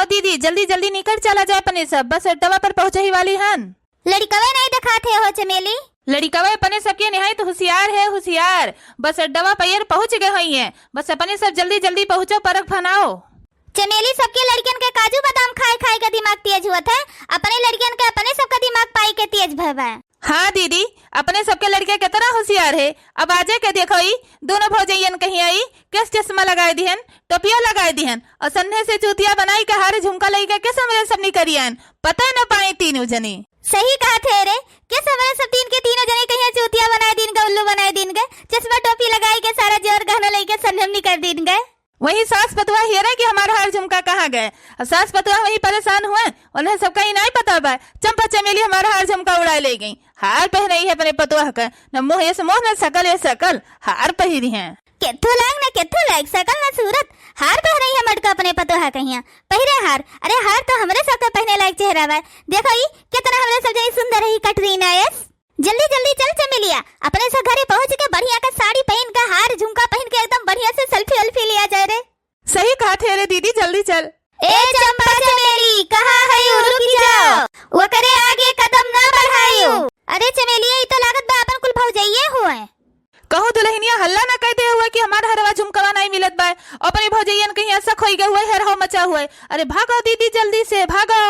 दीदी जल्दी जल्दी निकल चला जाए अपने सब, बस अड्डा पर पहुंचे ही वाली हन। लड़कवे नहीं दिखाते हो चमेली? लड़िकवा अपने सबके निहायत होशियार है, होशियार। बस अड्डा पर पहुंच गए हुई है, बस अपने सब जल्दी जल्दी पहुंचो, परख फनाओ। चमेली सबके लड़कियन के काजू बादाम खाए खाए के दिमाग तेज हुआ था, अपने लड़कियन के अपने सबका दिमाग पाई के तेज भवा। हाँ दीदी, अपने सबके लड़के कितना होशियार है। अब आजे के देखो ही दोनों भौजैयन कहीं आई, किस चश्मा लगाए दिहन, टोपिया लगाए दिहन और सन्ने से चूतिया बनाई के हारे झुमका लई के किस हमरे सब निकरियन, पता न पाए तीनों जने। सही कहा थे रे, किस हमरे सब तीन के तीनों जने कहीं चूतिया बनाए दिन गए, उल्लू बनाए दिन गए, चश्मा टोपी लगाई के सारा जोर गहना लई के सन्ने निकर दिन गए। वही सास पतवा हेरे कि हमारा हार झुमका कहाँ गए, और सास पतवा वही परेशान हुए, उन्हें सबका ही नहीं पता बा। चंपा चमेली हमारा हार झुमका उड़ा ले गई, हार पहन रही है अपने पतवा का, न मुँह ये मोह न सकल ये सकल, हार पहरी है। केथू लायक सकल न सूरत, हार पहन रही है मटका अपने पतोहा कहिया पहिरे हार। अरे हार तो हमरे सब का पहने लायक चेहरा बा, देखो ही कितना हमरे सब जनी सुंदर रही कटरीना। यस जल्दी जल्दी चल चमेलिया, अपने से घरे पहुंच के बढ़िया का साड़ी पहन के हार झुमका पहन के एकदम बढ़िया से सेल्फी वेल्फी लिया जाए रे। सही कहा थे रे दीदी, जल्दी चल। ए चंपा चमेली कहाँ है, रुक जाओ, वो करे आगे कदम ना बढ़ाइयो। अरे चमेलिया ये तो लागत बा अपन कुल भौजाइये हुए। कहो दुल्हनिया हल्ला ना कहते हुए कि हमारा हरवा झुमकवा नहीं मिलत बा, अपने भौजैयन कहीं ऐसा खोई गए हुए है, रहो मचा हुए। अरे भागो दीदी जल्दी से भागो।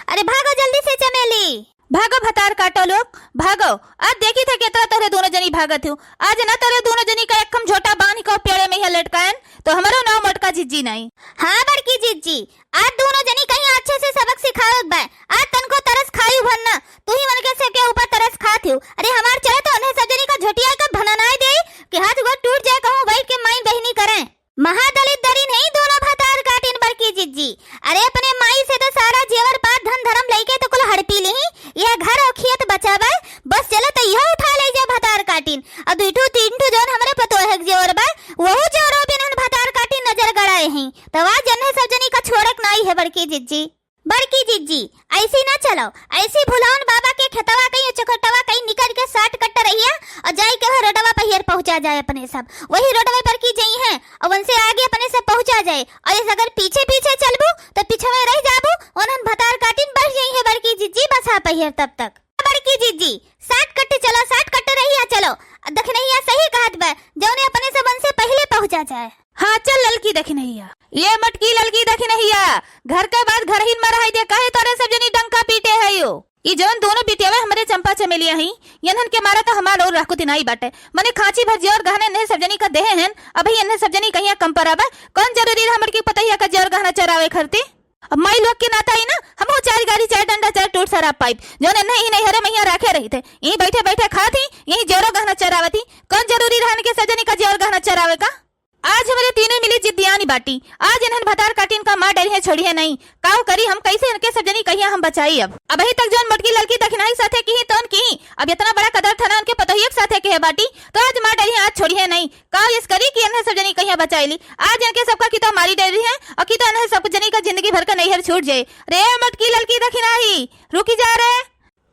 अरे भागो जल्दी से चमेली, भागो भतार काटो लोग भागो। आज देखी थे कितना तोरे दोनों जनी भागत हो, आज ना तोरे दोनों जनी का एकम झोटा बांध को पेड़े में ही लटकायन, तो हमारो नाम मटका जिज्जी नहीं। हाँ बड़की जिज्जी, आज दोनों जनी कहीं अच्छे से सबक सिखावत बा, आज तनको तरस खायू भरना, तू ही मन के सबके ऊपर तरस खात हो। अरे हमार चले तो उन्हें सब जनी का झोटिया का भना ना दे कि हाथ गोड़ टूट जाए, कहूं बैठ के माई बहनी करें। महादलित दरी नहीं दोनों भतार काटिन बड़की जिज्जी। अरे अपने माई से तो सारा जेवर पात धन धर्म लेके तो कुल हड़पी ली, यह घर और खेत बचावा, बस चले तो यह उठा ले जा भतार काटिन। अब दुठू तीनठू जोन हमरे पतो है जेवर बा, वहु जोरो बिनन भतार काटिन नजर गड़ाए हैं, तो आज जन्ने सब जनी का छोड़क नहीं है बड़की जिज्जी। बड़की जिज्जी ऐसी ना चलो, ऐसी भुलावन बाबा के खेतवा कहीं चकटवा कहीं निकल के साट कट रही है और जाई के रोडवा पर हियर पहुंचा जाए अपने सब, वही रोडवे पर की जाई है और उनसे आगे अपने सब पहुंचा जाए। और इस अगर पीछे पीछे चलबू तो पीछे में रह जाबू, उन्हन भतार काटिन बढ़ जाई है बड़की जिज्जी, बस आ पहियर तब तक। बड़की जिज्जी साट कट चलो, साट कट रही है, चलो दखनैया सही कहत बा, जौने अपने सब उनसे पहले पहुंचा जाए। हाँ चल ललकी दखनैया, ये मटकी ललकी दखनैया, घर के बाद घर ही मरहाई दे, काहे तोरे सब जनी डंका पीटे है यो। ये जवन दोनों बिटियावे हमरे चंपा चमेलिया ही, यनहन के मारा तो हमार और राखुती नहीं बाटे, मने खांची भर जोर गहने ने सब जनी का देहे हैं, अभी इन्हें सब जनी कहिया कम पराबा, कौन जरूरी हमर की पतैया का जोर गहना चरावे खरती। अब माई लोग के नाता ही ना हम चार गाड़ी चार डंडा चार टूट शराब पाइप जो नहीं नहीं हरे मैया रखे रही थे, यही बैठे बैठे खाती, यही जोरो गहना चरावती, कौन जरूरी रहने के सजनी का जोर गहना चरावे का। आज हमारे तीनों मिली जिद्दियानी बाटी, आज इन्हन भतार काटिन का माँ डरी है छोड़ी है नहीं, काव करी हम कैसे इनके सब जनी कहिया हम बचाई। अब अभी तक जोन मटकी लड़की दखनाई साथे की ही तोन की, अब इतना बड़ा कदर था ना उनके पतोहिया साथे के है बाटी, तो आज माँ डरी है आज छोड़ी है नहीं, काव इस करी कि इन्हें सब जनी कहिया बचाई ली। आज इनके सबका की तो मारी डरी है और की तो इन्हें सब जनी का जिंदगी भर का नैहर छूट जाए। रे मटकी लड़की दखनाई रुकी जा रहे,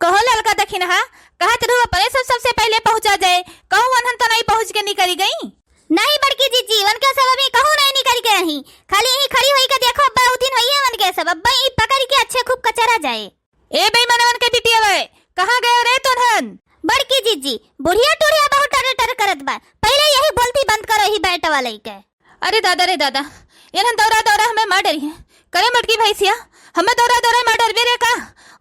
कहो लड़का दखिना कहा तू अपने सबसे पहले पहुंचा जाए, कहूँ अनहन तो नहीं पहुंच के निकली गई। नहीं बड़की जिज्जी उनके सब अभी कहूं नहीं निकल के रही, खाली यही खड़ी हुई के देखो अब्बा उदिन हुई है उनके सब, अब्बा ई पकड़ के अच्छे खूब कचरा जाए। ए बेईमान के बिटिया वे कहां गए रे तोहन? बड़की जिज्जी बुढ़िया टुढ़िया बहुत टर टर करत बा, पहले यही बोलती बंद करो ही बैठ वाले के। अरे दादा रे दादा, इन्हन दौरा दौरा हमें मार डरी है, करे मटकी भैंसिया हमें दौरा दौरा मार डर रे का,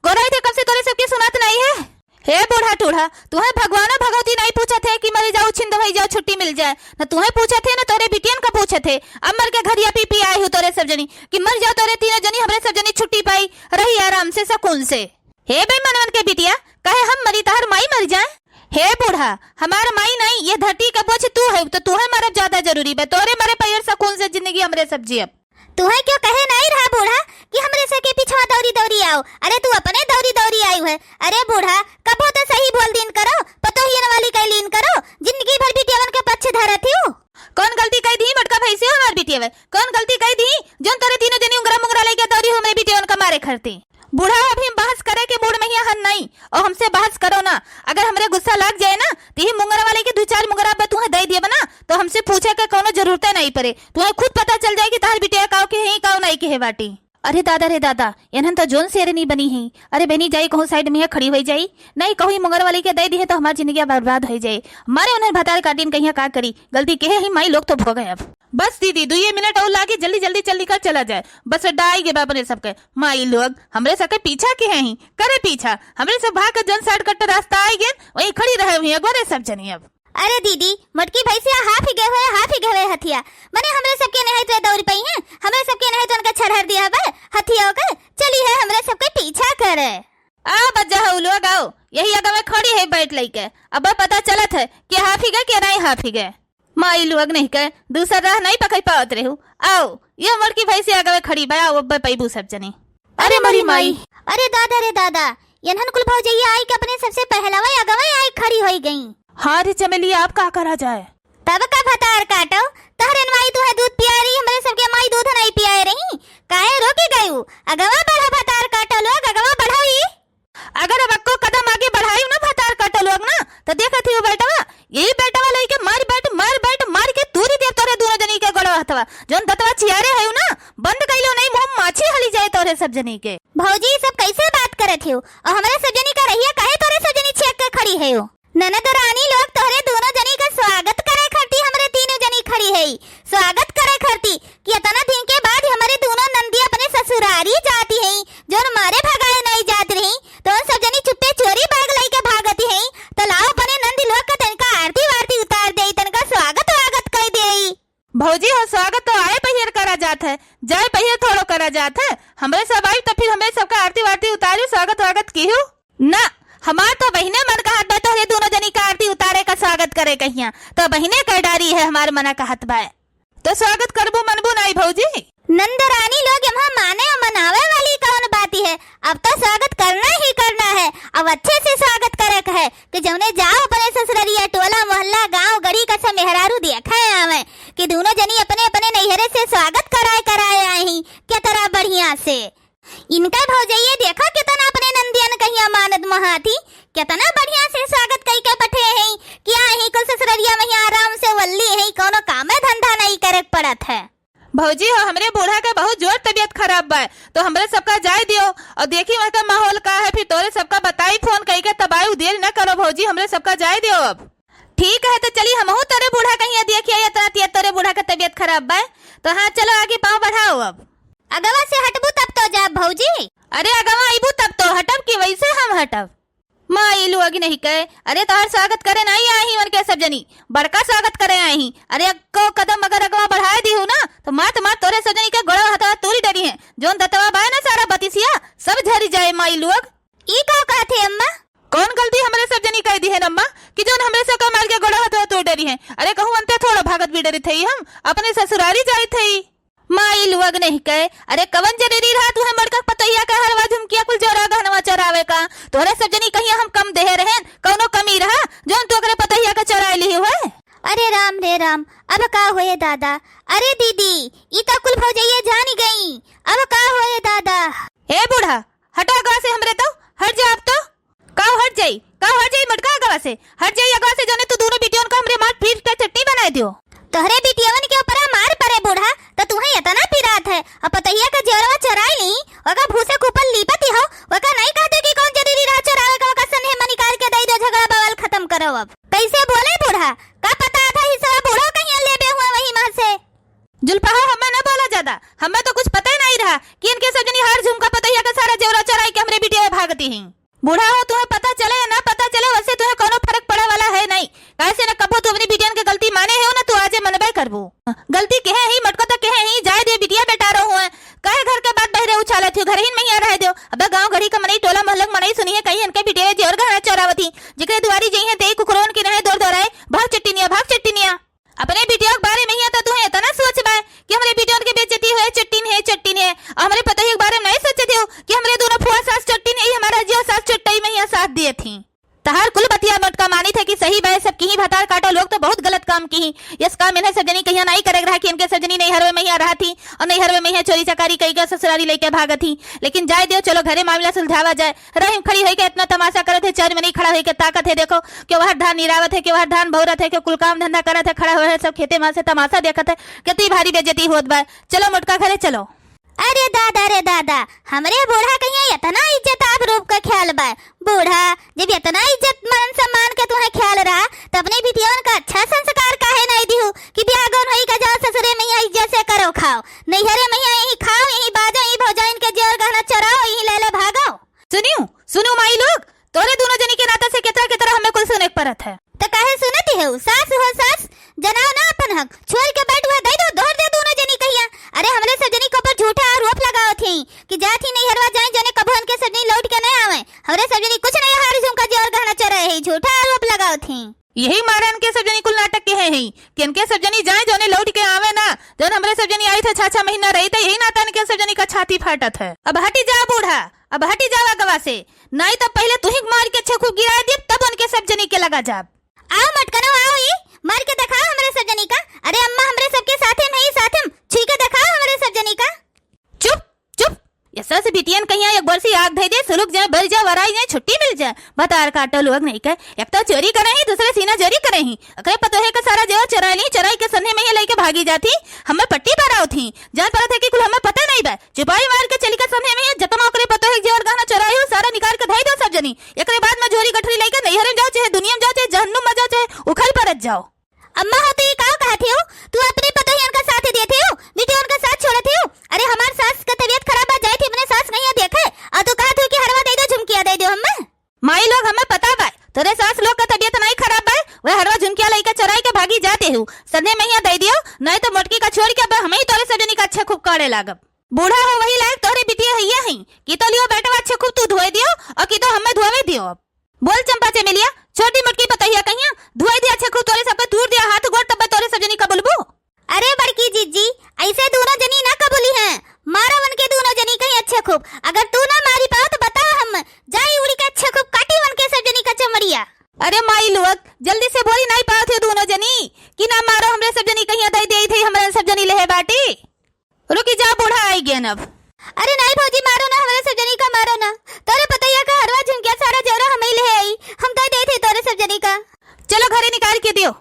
गोराई थे कब से तोरे सबकी सुनात नहीं है। हे बूढ़ा टूढ़ा, तुम्हें भगवान भगवती नहीं पूछा थे कि मर जाओ छिंद भई जाओ छुट्टी मिल जाए, न तुम्हें पूछा थे न तोरे बिटियन का पूछे थे। अब मर के घर या पी पी आए हो तोरे सब जनी कि मर जाओ तोरे तीनों जनी हमरे सब जनी छुट्टी पाई रही आराम से सुकून से। हे बेईमान के बिटिया कहे हम मरी तार माई मर जाए। हे बूढ़ा हमार माई नहीं, ये धरती का बोझ तू है, तो तुम्हें मरब ज्यादा जरूरी है, तोरे मरे पैर सुकून से जिंदगी हमरे सब्जी। अब तुम्हें क्यों कहे नहीं रहा बूढ़ा कि हमरे से के पीछे दौड़ी दौड़ी आओ, अरे तू अपने दौड़ी दौड़ी आई है। अरे बूढ़ा कबो तो सही बोल दिन करो, पतोहियन वाली कैलीन करो, जिंदगी भर बिटियावन के पक्ष धरती हो। कौन गलती कही दी मटका भैंसे हमार बिटिया में, कौन गलती कही दी जोन तोरे तीनों जनी उंगरा मुंगरा लेके दौड़ी हमरे बिटियावन का मारे खरती। बूढ़ा अभी हम बहस करे के मूड में ही हन नहीं, और हमसे बहस करो ना, अगर हमरे गुस्सा लग जाए ना तो ही मुंगरा वाले के दो चार मुंगरा तुम्हें दे दिए बना, तो हमसे पूछे के कोनो जरूरत नहीं पड़े, तुम्हें खुद पता चल जाए कि तार बिटिया काव के है काव नहीं के है बाटी। अरे दादा एनहन तो जोन शेरनी बनी है। अरे बहनी जाई कहूँ साइड में खड़ी हो जाई, नहीं कहूँ मंगर वाली के दे दी है तो हमारी जिंदगी बर्बाद हो जाए। मारे उन्हें भतार काटीन कहीं का करी, गलती के ही माई लोग तो भोगे। अब बस दीदी 2 मिनट और लाके जल्दी कर चला जाए। बस अड्डा आई गे बाबने सबके माई लोग हमरे सबके पीछा के हैं करे पीछा हमरे सब भाग के जन साइड कट रास्ता आई गे वही खड़ी रहे हुई अगोरे सब जनी। अब अरे दीदी मटकी भैंसिया हाफ ही गए हथिया मने हमरे सबके नहीं तो दौड़ पई हैं, हमरे सबके नहीं तो उनका छरहर दिया बे हथिया होकर चली है हमरे सबके पीछा करे। आ बच्चा हो लोग आओ यही अगर में खड़ी है बैठ लई अब पता चलत है कि हाफ ही गए कि नहीं हाफ ही गए। माई लोग नहीं कहे दूसरा राह नहीं पकड़ पावत रहू। आओ ये मटकी भैंसी अगर खड़ी बा अब पैबू सब जनी। अरे मरी माई अरे दादा यनहन कुल भौजैया आई के अपने सबसे पहलवा अगवा आई खड़ी होई गई। हाँ रे चमेली आप का करा जाए तब का भतार काटो तहरन माई तू है दूध पिया रही हमरे सबके माई दूध नहीं पियाए रही काहे रोके गयू अगवा बढ़ा भतार काटो लोग अगवा बढ़ाई। अगर अब को कदम आगे बढ़ाई ना भतार काटो लोग ना तो देखा थी वो बेटवा यही बेटवा लेके मार के दूरी दे तोरे दोनों जनी के गड़वा हथवा जोन दतवा चियारे है ना बंद कइलो नहीं मुंह माछी हली जाए तोरे सब जनी के। भौजी सब कैसे बात करत हो और हमरे सब जनी का रहिया काहे तोरे सब जनी छेक के खड़ी है हो। ननद रानी लोग तोहरे दोनों जनी का स्वागत करे खरती हमरे तीनों जनी खड़ी है स्वागत करे खरती कि इतना दिन के बाद हमारे दोनों नंदी अपने ससुरारी जाती है जो मारे भगाए नहीं जात रही तो सब जनी चुप्पे चोरी बैग लई के भागती है तो लाओ अपने नंदी लोग का तनका आरती वारती उतार दे तनका स्वागत वागत कर दे। भौजी हो स्वागत तो आए पहिर करा जात है जाए पहिर थोड़ो करा जात है हमरे सब आई तो फिर हमें सबका आरती वारती उतारी स्वागत वागत की हो ना हमार तो बहने मन का हाथ तो दोनों जनी का आरती उतारे का स्वागत करे कहिया तो बहने कर डारी है हमारे मना का हाथ बाय तो स्वागत करबू मनबू नहीं भौजी। नंद रानी लोग यहाँ माने और मनावे वाली कौन बाती है अब तो स्वागत करना ही करना है अब अच्छे से स्वागत करे है कि जौने जाओ अपने ससुररिया टोला मोहल्ला गांव गड़ी का सब मेहरारू देखा आवे कि दोनों जनी अपने अपने नैहरे से स्वागत कराए आई क्या तरह बढ़िया से इनका भौजैया देखा कितना अपने नंदियन कहीं अमानत महाती कितना बढ़िया से स्वागत कई के बैठे हैं क्या ही कुल ससुररिया में आराम से वल्ली है कोनो काम धंधा नहीं करे पड़त है। भौजी हो हमरे बूढ़ा का बहुत जोर तबियत खराब बा तो हमरे सबका जाए दियो और देखी वहाँ का माहौल का है फिर तोरे सबका बताई फोन कई के तबाही देर न करो भौजी हमरे सबका जाए दियो। अब ठीक है तो चलिए हम तेरे बूढ़ा कहीं देखिए इतना तेरे बूढ़ा का तबियत खराब बा तो हाँ चलो आगे पाँव बढ़ाओ। अब अगवा से हटबू तब तो जा भौजी। अरे अगवा आईबू तब तो हटब की वैसे हम हटब माँ ये लोग नहीं कहे अरे तोहर स्वागत करे नहीं आई और के सब जनी बड़का स्वागत करे आई अरे को कदम अगर अगवा बढ़ाए दी हो ना तो मात तोरे सब जनी के गोड़ा हथवा तोरी डरी है जोन दतवा बाय ना सारा बतिसिया सब झरी जाए माई लोग। ई का कहते अम्मा कौन गलती हमारे सब जनी कह दी है अम्मा कि जोन हमरे सब का मार के गोड़ा हथवा तोड़ डरी है। अरे कहूँ अंते थोड़ा भागत भी डरी थी हम अपने ससुरारी जाए थे माई लोग नहीं कहे अरे कवन जरूरी रहा तू मड़का पतैया का हरवा झुमकिया कुल जोरा गहनवा चरावे का तोरे सब जनी कहीं हम कम देहे रहे कौनो कमी रहा जोन तू अगरे पतैया का चरा ली हुए। अरे राम रे राम अब का होए दादा। अरे दीदी ई तो कुल भौजैया जानी गई अब का होए दादा। हे बूढ़ा हटा गवा से हमरे तो हट जा अब तो का हट जाई मटका गवा से हट जाई अगवा से जोने तू दोनों बिटियों का हमरे मार फिर के चटनी बनाए दियो तोहरे बिटियवन के ऊपर मार पड़े बूढ़ा तो तुम्हें इतना पिरात है अब पतैया का जोरवा चराई ली ओका भूसे कुपल लीपती हो ओका नहीं कहते कि कौन जरूरी रहा चरावे का ओका सन्हे में निकाल के दई दो झगड़ा बवाल खत्म करो। अब कैसे बोले बूढ़ा का पता था ही सब बूढ़ो कहीं लेबे हुआ वही मां से जुल्फा हमें न बोला ज्यादा हमें तो कुछ पता ही नहीं रहा कि इनके सब जनी हर झुमका पतैया का सारा जेवरा चराई के हमरे बिटिया भागती हैं। बूढ़ा हो तुम्हें पता चले या ना पता चले वैसे तुम्हें कोनो फर्क पड़े वाला है नहीं कैसे न कबो तू अपनी बिटिया की गलती माने है ना तू आज मनबे करबो गलती के है ही मटको तो के है ही जाए दे बिटिया बेटा रो हुए काहे घर के बाद बहरे उछाले थी घर ही में ही आ रहे दो अब गांव घड़ी का मनई टोला मोहल्ला मनई सुनी है कहीं इनके बिटिया जोर गहना चोरावती जिकरे दुआरी जई है ते कुकरोन की रहे दौड़ दौड़ाए भाग चट्टिनिया अपने बिटिया के बारे में ही आता तुम्हें इतना सोच बा कि हमरे बिटिया की बेइज्जती हुए चट्टिन है और हमरे पतैया के बारे में नहीं सोचे थे कि हमरे दोनों फुआ सास चट्टिन ही हमारा जियो सास चट्टई में ही साथ दिए थी। तहार कुल बतिया मटका मानी थे कि सही बाय सब की ही भतार काटो लोग तो बहुत गलत काम की ही यस काम इन्हें सजनी कहिया नहीं करे रहा कि इनके सजनी नहीं हरवे में ही आ रहा थी और नहीं हरवे में ही चोरी चकारी कई के ससुरारी लेके भागा थी लेकिन जाए दियो चलो घरे मामला सुलझावा जाए रहीम खड़ी होके इतना तमाशा करे थे चर में नहीं खड़ा होके ताकत है देखो कि वह धान निरावत है कि वह धान भौरत है कि कुल काम धंधा करत है खड़ा हुए सब खेते मां से तमाशा देखत है कितनी भारी बेइज्जती होत बा चलो मुटका घरे चलो। अरे दादा रे दादा, हमरे बूढ़ा कहिया इतना इज्जत आबरूप का ख्याल बा। बूढ़ा जब इतना इज्जत मान सम्मान के तुम्हें ख्याल रहा तो अपने बिटियावन का अच्छा संस्कार काहे नहीं दिहु कि ब्याह गौन होई का जाओ ससुरे में यहाँ इज्जत से करो खाओ, नैहरे में यही खाओ, यही बाजा, यही भौजाइन के जेवर गहना चराओ, यही ले ले भागो। सुनियो माई लोग, तोरे दोनों जनी के नाता से कितना हमें कुल सुने परत है। तो काहे सुनती है सास हो सास, जनाओ ना अपन हक, छोड़ के बैठ हुआ दे दो दोहर दे दोनों जनी कहिया। अरे हमरे सब जनी के ऊपर झूठा आरोप लगाओ थी कि जाती नहीं हरवा जाए जने कबो उनके सब जनी लौट के नहीं आवे। हमरे सब जनी कुछ नहीं हारी झुमका जेवर गहना चराए है, झूठा आरोप लगाओ थी। यही मारन के सब जनी कुल नाटक के है कि इनके सब जनी जाए जोने लौट के आवे ना, जन हमरे सब जनी आई थे 6 महीना रही थे, यही नाता इनके सब जनी का छाती फाटत है। अब हटी जा बूढ़ा, अब हटी जावा गवा से, नहीं तो पहले तू ही मार के खूब गिरा दे, तब उनके सब जनी के लगा जाब। आओ मटकनो आओ, ये मार के दिखाओ हमरे सब जनी का। अरे अम्मा हमरे सबके साथे नहीं साथे छुई के दिखाओ हमरे सब जनी का। चुप चुप, ये सस बिटियन कहिया एक बरसी आग धई दे, सुलुक जाए, बर जाए, वराई जाए, छुट्टी मिल जाए। बतार काटो लोग नहीं के, एक तो चोरी करे ही, दूसरे सीना चोरी करे ही। अगर पतो है कि सारा जेवर चुरा ली, चुराई के सन्ने में ही लेके भागी जाती, हमें पट्टी पर थी, जान पर थे कि कुल हमें पता नहीं बा, चुपाई मार के चली के सन्ने में जतना ओकरे पतो है जेवर गहना चुराई हो, सारा निकाल के धई दो सब जनी। एकरे बाद में झोरी गठरी लेके नैहर जाओ, चाहे दुनिया में जाओ, चाहे जहन्नुम में जाओ, चाहे उखल परत जाओ। अम्मा हो तो ये का कहते हो, तू अपने पतो है उनका साथ देते हो, बेटे उनका साथ छोड़ते हो। अरे हमार सास का तबीयत खराब आ जाए थी, अपने सास नहीं देखे और तू कहते हो कि हरवा दे दो, झुमकिया दे दो। हमें माई लोग हमें पता बा, तेरे सास लोग का तबीयत नहीं खराब बा, वह हरवा झुमकिया लेके चुराई के भागी जाते हो, सन्ने में ही दे दियो, नहीं तो मोटकी का छोड़ के हमें ही तोरे सब जनी का अच्छा खूब काढ़े लागब। बूढ़ा हो वही लायक तोरे बिटिया हैया है कि तो लियो बेटा अच्छा खूब तू धोए दियो और कि तो हमें धोवे दियो। अब बोल चंपा चमेलिया, छोटी मोटकी पतैया कहिया धोए दिया अच्छा खूब, तोरे सबके दूर दिया हाथ गोड़, तब तोरे सब जनी का बोलबो। अरे बड़की जीजी ऐसे दोनों जनी ना कबूली हैं, मारा वन के दोनों जनी कहीं अच्छे खूब। अगर तू ना मारी पाओ तो बताओ, हम जाई उड़ी के अच्छे खूब काटी वन के सब जनी का चमड़िया। अरे माई लोग जल्दी से बोली नहीं पाओ थे दोनों जनी कि ना मारो, हमरे सब जनी कहिया दई दे थे, हमरे सब जनी लेहे बाटी। रुकी जा, बूढ़ा आई गया अब। अरे नहीं भौजी मारो ना, हमारे सब जनी का मारो ना, तोरे पतैया का हरवा झुमकिया सारा जेवरा हम ही ले आई, हम दे दे थे तोरे सब जनी का। चलो घरे निकाल के दियो।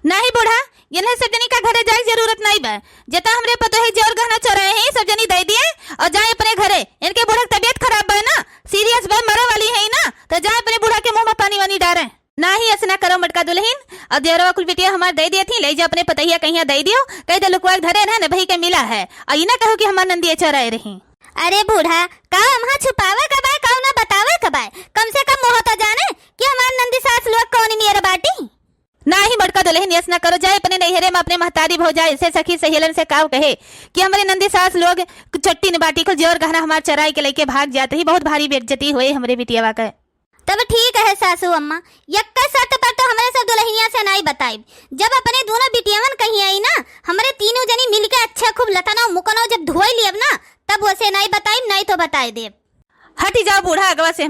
नहीं बूढ़ा, इन्हें सब जनी का घरे जाए जरूरत नहीं बा, जता हमरे पतो है जेवर गहना चुराए हैं सब जनी दे दिए और जाए अपने घरे। इनके बूढ़ा तबीयत खराब बा ना, सीरियस बा, मरे वाली है ना, तो जाए अपने बूढ़ा के मुंह में पानी वानी डारे। ना ही ऐसा ना करो मटका दुल्हन, और देवरवा कुल बिटिया हमार दे दिए थी, ले जा अपने पतैया कहिया दे दियो, कह दे लुकवा धरे ना भाई के मिला है, और ये ना कहो कि हमार नंदिया चुराए रही। अरे बूढ़ा का वहाँ छुपावे कबाय, का ना बतावे कबाय, कम से कम मोह तो जाने कि हमार नंदी सास लोग कौन नियर बाटी। ना ही मटका दुल्हन यस ना करो, जाए अपने नैहरे में अपने महतारी भौजा ऐसे सखी सहेलन से काव कहे कि हमारे नंदी सास लोग चट्टी न बाटी को जेवर गहना हमार चराई के लेके भाग जाते ही, बहुत भारी बेइज्जती हुई हमरे बिटिया का। तब ठीक है सासू अम्मा, यक्का शर्त पर तो हमारे सब दुल्हनिया से नहीं बताई। जब अपने दोनों बिटियावन कहीं आई ना, हमारे तीनों जनी मिलके अच्छा खूब लताना मुकनो जब धोई लियब ना, तब वैसे नहीं बताई, नहीं तो बताए देव। हटी जाओ बूढ़ा अगवा से,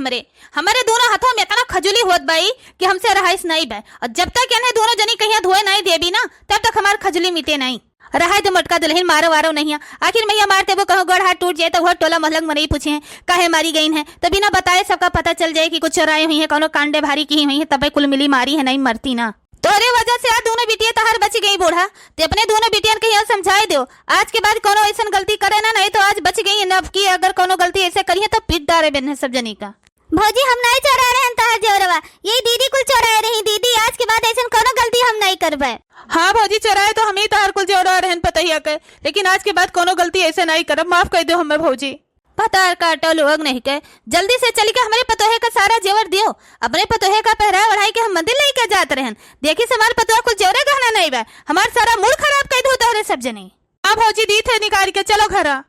हमारे दोनों हाथों में इतना खजुली होत बाई कि हमसे रहाइश नहीं बा, और जब तक इन्हें दोनों जनी कहीं धोए नहीं देबी ना, तब तक हमार खजुली मिटे नहीं। रहा तो मटका दुल्हन मारो वारो नहीं, आखिर मैया मारते वो कहो गड़ हाथ टूट जाए तो वो टोला महलंग मरई पूछे काहे मारी गई है, तो बिना बताए सबका पता चल जाए कि कुछ चुराई हुई है, कोनो कांडे भारी की हुई है, तब कुल मिली मारी है, नहीं मरती ना। तोरे वजह से आज दोनों बिटिया तहार बच गई बूढ़ा, ते अपने दोनों बिटिया के यहाँ समझाए दो, आज के बाद कोनो ऐसा गलती करे ना, नहीं तो आज बच गई नब की, अगर कोनो गलती ऐसे करिए तो पीट डारे बिन सब जनी का। भौजी हम नहीं चोरा रहे हैं तहार जेवरवा, यही दीदी कुल चोराए रही। दीदी आज के बाद ऐसा कोनो गलती हम नहीं करबे। हाँ भौजी चोराए तो हम ही तहार कुल जेवरा रहन पतैया के, लेकिन आज के बाद कोनो गलती ऐसे नहीं करब, माफ कर दो हमें भौजी। पतार काटो लोग नहीं के, जल्दी से चल के हमारे पतोहे का सारा जेवर दियो, अपने पतोहे का पहरा बढ़ाई के हम मंदिर लेके जाते रहन, देखी से हमारे पतोहा कुछ जेवरे गहना नहीं बा, हमारा सारा मूड खराब कर दो तोहरे सब जनी। अब भौजी दी थे निकाल के, चलो घरा।